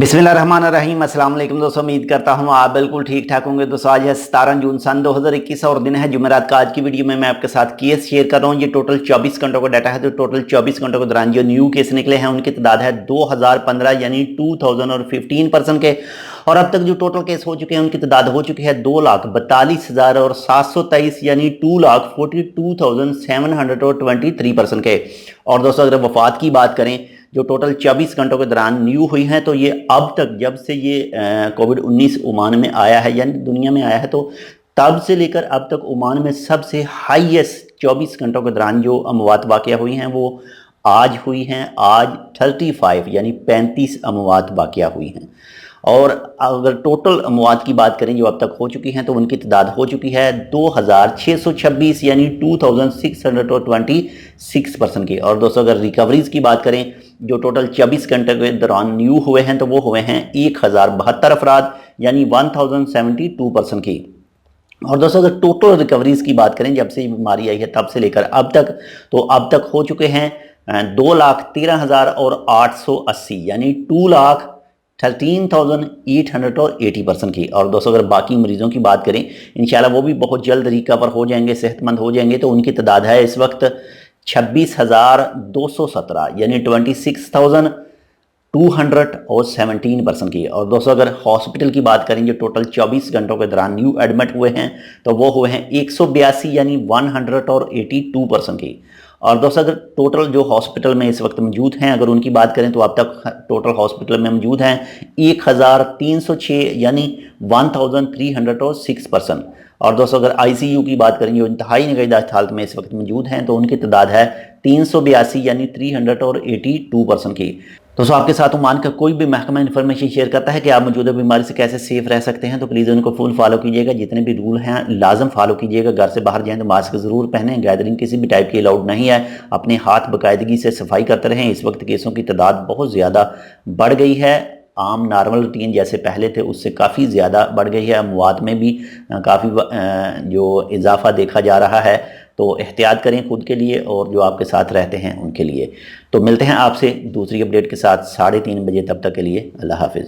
बिस्मिल्लाहिर्रहमानिर्रहीम। अस्सलाम वालेकुम दोस्तों, उम्मीद करता हूँ आप बिल्कुल ठीक ठाक होंगे। दोस्तों आज है 17 जून सन 2021 और दिन है जुमेरात का। आज की वीडियो में मैं आपके साथ केस शेयर कर रहा हूँ। ये टोटल 24 घंटों का डाटा है। तो टोटल 24 घंटों के दौरान जो न्यू केस निकले हैं उनकी तादाद है 2015 यानी 2015 के। और अब तक जो टोटल केस हो चुके हैं उनकी तादाद हो चुकी है 2,42,723 यानी 2,42,723 के। और दोस्तों अगर वफात की बात करें जो टोटल 24 घंटों के दौरान न्यू हुई हैं तो ये अब तक जब से ये कोविड-19 ओमान में आया है यानी दुनिया में आया है तो तब से लेकर अब तक ओमान में सबसे हाईएस्ट 24 घंटों के दौरान जो अमवात वाक़या हुई हैं वो आज हुई हैं। आज 35 यानी 35 अमवात वाक़या हुई हैं। और अगर टोटल अमवात की बात करें जो अब तक हो चुकी हैं तो उनकी तादाद हो चुकी है 2,626 यानी 2,626% की। और दोस्तों अगर रिकवरीज की बात करें जो टोटल 24 घंटे के दौरान न्यू हुए हैं तो वो हुए हैं 1,072 अफराद यानी 1,072% की। और दोस्तों अगर टोटल रिकवरीज की बात करें जब से ये बीमारी आई है तब से लेकर अब तक तो अब तक हो चुके हैं 2,13,880 यानी 2,13,880% की। और दोस्तों अगर बाकी मरीजों की बात करें इंशाल्लाह वो भी बहुत जल्द रिकवर हो जाएंगे, सेहतमंद हो जाएंगे। तो उनकी तादाद है इस वक्त 26,217 यानी 26,217% की। और दोस्तों अगर हॉस्पिटल की बात करें जो टोटल 24 घंटों के दौरान न्यू एडमिट हुए हैं तो वो हुए हैं 182 यानी 182% की। और दोस्तों अगर टोटल जो हॉस्पिटल में इस वक्त मौजूद हैं अगर उनकी बात करें तो अब तक टोटल हॉस्पिटल में मौजूद हैं 1,306 यानी 1,306%। और दोस्तों अगर आईसीयू की बात करें जो इंतहाई निगहदाश्त हालत में इस वक्त मौजूद हैं तो उनकी तादाद है 382 यानी 382% की। दोस्तों आपके साथ ओमान का कोई भी महकमा इन्फॉर्मेशन शेयर करता है कि आप मौजूदा बीमारी से कैसे सेफ रह सकते हैं तो प्लीज़ उनको फुल फॉलो कीजिएगा। जितने भी रूल हैं लाजम फॉलो कीजिएगा। घर से बाहर जाएं तो मास्क ज़रूर पहनें। गैदरिंग किसी भी टाइप की अलाउड नहीं है। अपने हाथ बाकायदगी से सफाई करते रहें। इस वक्त केसों की तादाद बहुत ज़्यादा बढ़ गई है। आम नॉर्मल रूटीन जैसे पहले थे उससे काफ़ी ज़्यादा बढ़ गई है। अमवात में भी काफ़ी जो इजाफा देखा जा रहा है। तो एहतियात करें खुद के लिए और जो आपके साथ रहते हैं उनके लिए। तो मिलते हैं आपसे दूसरी अपडेट के साथ 3:30 बजे। तब तक के लिए अल्लाह हाफिज़।